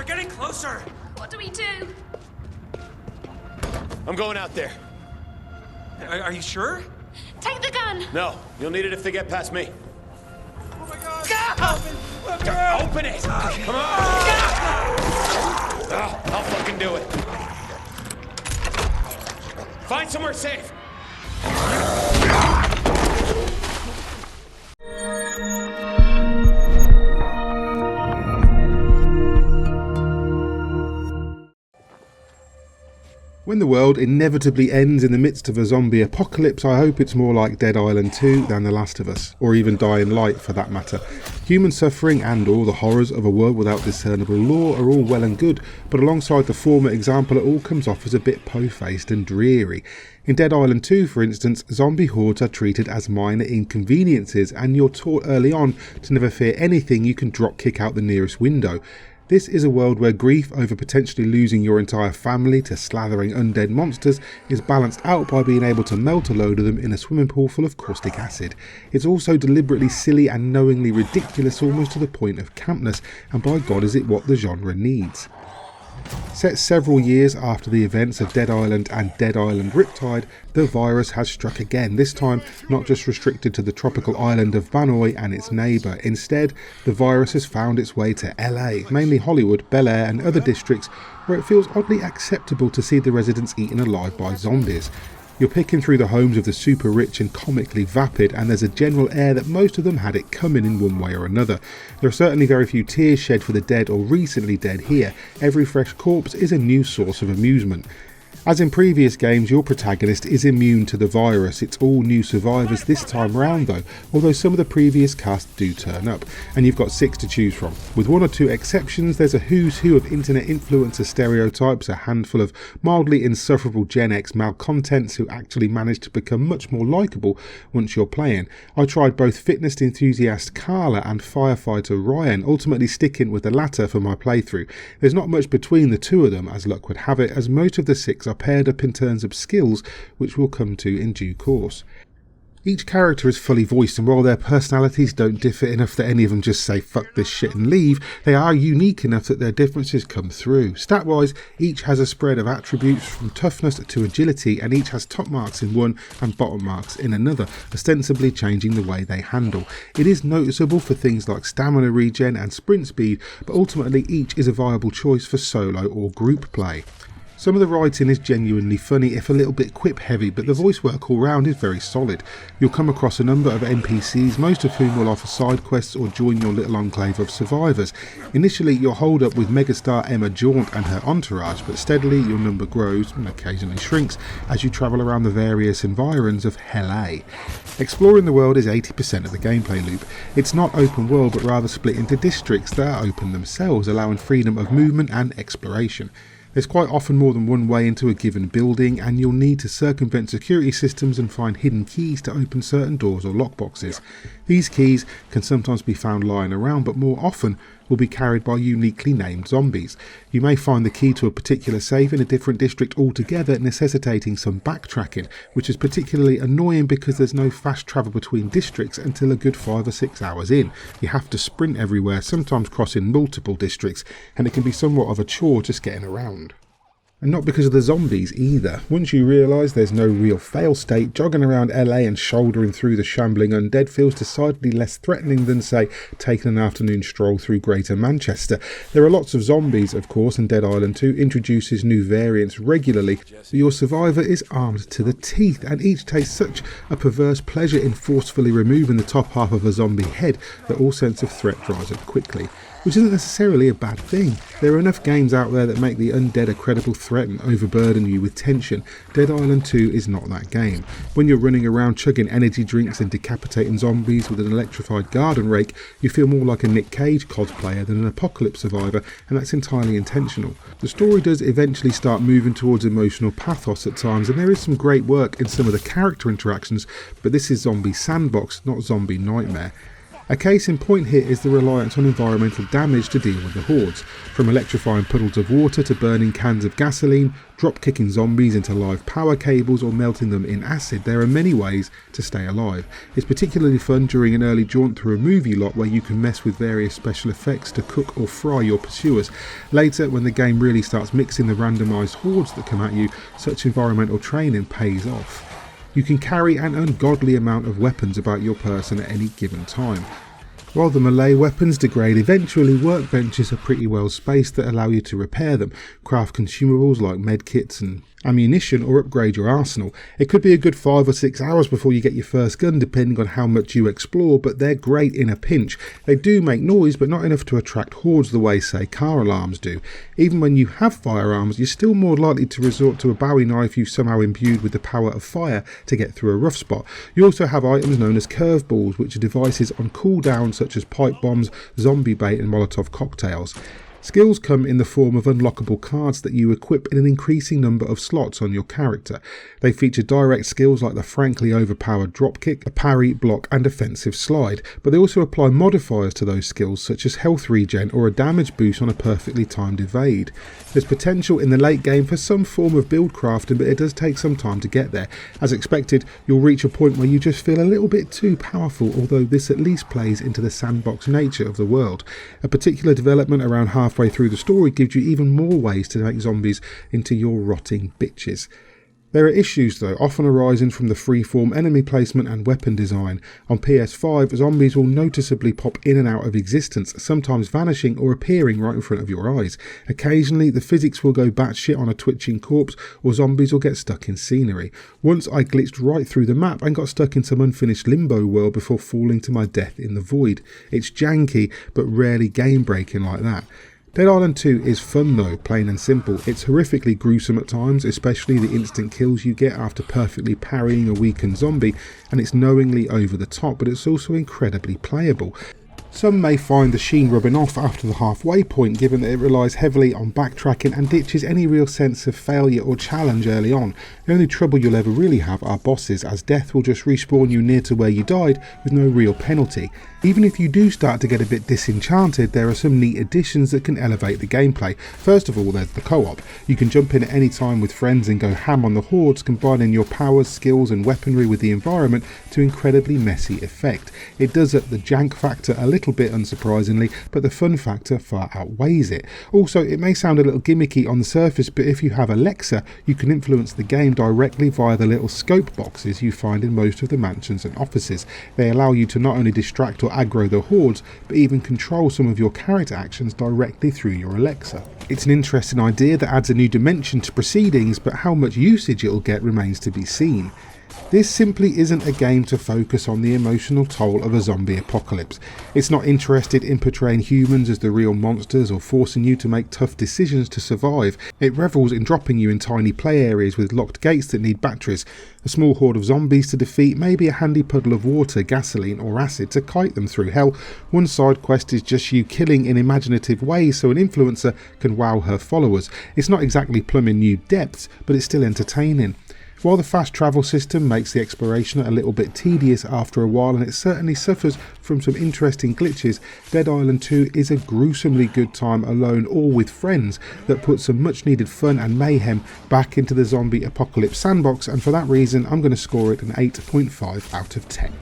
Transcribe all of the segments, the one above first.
getting closer! What do we do? I'm going out there. Are you sure? Take the gun! No, you'll need it if they get past me. Oh my god! Open it! Come on! I'll fucking do it. Find somewhere safe. When the world inevitably ends in the midst of a zombie apocalypse, I hope it's more like Dead Island 2 than The Last of Us, or even Dying Light for that matter. Human suffering and all the horrors of a world without discernible law are all well and good, but alongside the former example it all comes off as a bit po-faced and dreary. In Dead Island 2, for instance, zombie hordes are treated as minor inconveniences, and you're taught early on to never fear anything you can drop kick out the nearest window. This is a world where grief over potentially losing your entire family to slathering undead monsters is balanced out by being able to melt a load of them in a swimming pool full of caustic acid. It's also deliberately silly and knowingly ridiculous almost to the point of campness, and by God is it what the genre needs. Set several years after the events of Dead Island and Dead Island Riptide, the virus has struck again, this time not just restricted to the tropical island of Banoi and its neighbour. Instead, the virus has found its way to LA, mainly Hollywood, Bel Air and other districts where it feels oddly acceptable to see the residents eaten alive by zombies. You're picking through the homes of the super rich and comically vapid, and there's a general air that most of them had it coming in one way or another. There are certainly very few tears shed for the dead or recently dead here. Every fresh corpse is a new source of amusement. As in previous games, your protagonist is immune to the virus. It's all new survivors this time round though, although some of the previous cast do turn up, and you've got 6 to choose from. With 1 or 2 exceptions, there's a who's who of internet influencer stereotypes, a handful of mildly insufferable Gen X malcontents who actually manage to become much more likeable once you're playing. I tried both fitness enthusiast Carla and firefighter Ryan, ultimately sticking with the latter for my playthrough. There's not much between the two of them, as luck would have it, as most of the 6 are paired up in terms of skills, which we'll come to in due course. Each character is fully voiced, and while their personalities don't differ enough that any of them just say fuck this shit and leave, they are unique enough that their differences come through. Stat-wise, each has a spread of attributes from toughness to agility, and each has top marks in one and bottom marks in another, ostensibly changing the way they handle. It is noticeable for things like stamina regen and sprint speed, but ultimately each is a viable choice for solo or group play. Some of the writing is genuinely funny, if a little bit quip heavy, but the voice work all round is very solid. You'll come across a number of NPCs, most of whom will offer side quests or join your little enclave of survivors. Initially you'll hold up with megastar Emma Jaunt and her entourage, but steadily your number grows and occasionally shrinks as you travel around the various environs of LA. Exploring the world is 80% of the gameplay loop. It's not open world but rather split into districts that are open themselves, allowing freedom of movement and exploration. There's quite often more than one way into a given building, and you'll need to circumvent security systems and find hidden keys to open certain doors or lockboxes. These keys can sometimes be found lying around, but more often will be carried by uniquely named zombies. You may find the key to a particular safe in a different district altogether, necessitating some backtracking, which is particularly annoying because there's no fast travel between districts until a good 5 or 6 hours in. You have to sprint everywhere, sometimes crossing multiple districts, and it can be somewhat of a chore just getting around. And not because of the zombies either. Once you realise there's no real fail state, jogging around LA and shouldering through the shambling undead feels decidedly less threatening than, say, taking an afternoon stroll through Greater Manchester. There are lots of zombies, of course, and Dead Island 2 introduces new variants regularly, but your survivor is armed to the teeth, and each takes such a perverse pleasure in forcefully removing the top half of a zombie head that all sense of threat dries up quickly. Which isn't necessarily a bad thing. There are enough games out there that make the undead a credible threat and overburden you with tension. Dead Island 2 is not that game. When you're running around chugging energy drinks and decapitating zombies with an electrified garden rake, you feel more like a Nick Cage cosplayer than an apocalypse survivor, and that's entirely intentional. The story does eventually start moving towards emotional pathos at times, and there is some great work in some of the character interactions, but this is Zombie Sandbox, not Zombie Nightmare. A case in point here is the reliance on environmental damage to deal with the hordes. From electrifying puddles of water to burning cans of gasoline, drop-kicking zombies into live power cables or melting them in acid, there are many ways to stay alive. It's particularly fun during an early jaunt through a movie lot where you can mess with various special effects to cook or fry your pursuers. Later, when the game really starts mixing the randomised hordes that come at you, such environmental training pays off. You can carry an ungodly amount of weapons about your person at any given time. While the melee weapons degrade eventually, workbenches are pretty well spaced that allow you to repair them, craft consumables like medkits and ammunition, or upgrade your arsenal. It could be a good 5 or 6 hours before you get your first gun depending on how much you explore, but they're great in a pinch. They do make noise, but not enough to attract hordes the way, say, car alarms do. Even when you have firearms, you're still more likely to resort to a Bowie knife you've somehow imbued with the power of fire to get through a rough spot. You also have items known as curveballs, which are devices on cooldown such as pipe bombs, zombie bait and Molotov cocktails. Skills come in the form of unlockable cards that you equip in an increasing number of slots on your character. They feature direct skills like the frankly overpowered dropkick, a parry, block and offensive slide, but they also apply modifiers to those skills such as health regen or a damage boost on a perfectly timed evade. There's potential in the late game for some form of build crafting, but it does take some time to get there. As expected, you'll reach a point where you just feel a little bit too powerful, although this at least plays into the sandbox nature of the world. A particular development around halfway through the story gives you even more ways to make zombies into your rotting bitches. There are issues though, often arising from the freeform enemy placement and weapon design. On PS5, zombies will noticeably pop in and out of existence, sometimes vanishing or appearing right in front of your eyes. Occasionally, the physics will go batshit on a twitching corpse, or zombies will get stuck in scenery. Once I glitched right through the map and got stuck in some unfinished limbo world before falling to my death in the void. It's janky, but rarely game-breaking like that. Dead Island 2 is fun though, plain and simple. It's horrifically gruesome at times, especially the instant kills you get after perfectly parrying a weakened zombie, and it's knowingly over the top, but it's also incredibly playable. Some may find the sheen rubbing off after the halfway point, given that it relies heavily on backtracking and ditches any real sense of failure or challenge early on. The only trouble you'll ever really have are bosses, as death will just respawn you near to where you died with no real penalty. Even if you do start to get a bit disenchanted, there are some neat additions that can elevate the gameplay. First of all, there's the co-op. You can jump in at any time with friends and go ham on the hordes, combining your powers, skills and weaponry with the environment to incredibly messy effect. It does up the jank factor a little bit unsurprisingly, but the fun factor far outweighs it. Also, it may sound a little gimmicky on the surface, but if you have Alexa, you can influence the game directly via the little scope boxes you find in most of the mansions and offices. They allow you to not only distract or aggro the hordes, but even control some of your character actions directly through your Alexa. It's an interesting idea that adds a new dimension to proceedings, but how much usage it'll get remains to be seen. This simply isn't a game to focus on the emotional toll of a zombie apocalypse. It's not interested in portraying humans as the real monsters or forcing you to make tough decisions to survive. It revels in dropping you in tiny play areas with locked gates that need batteries, a small horde of zombies to defeat, maybe a handy puddle of water, gasoline or acid to kite them through hell. One side quest is just you killing in imaginative ways so an influencer can wow her followers. It's not exactly plumbing new depths, but it's still entertaining. While the fast travel system makes the exploration a little bit tedious after a while, and it certainly suffers from some interesting glitches, Dead Island 2 is a gruesomely good time alone or with friends that puts some much needed fun and mayhem back into the zombie apocalypse sandbox, and for that reason I'm going to score it an 8.5 out of 10.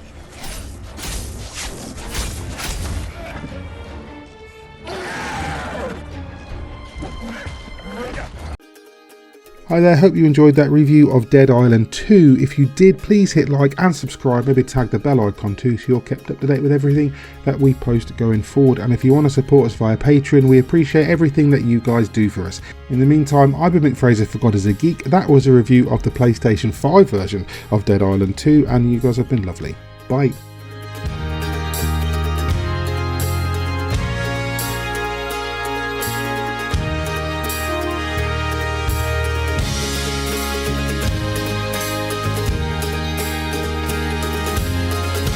Hi there, hope you enjoyed that review of Dead Island 2. If you did, please hit like and subscribe, maybe tag the bell icon too so you're kept up to date with everything that we post going forward. And if you want to support us via Patreon, we appreciate everything that you guys do for us. In the meantime, I've been Mick Fraser for God is a Geek. That was a review of the PlayStation 5 version of Dead Island 2, and you guys have been lovely. Bye.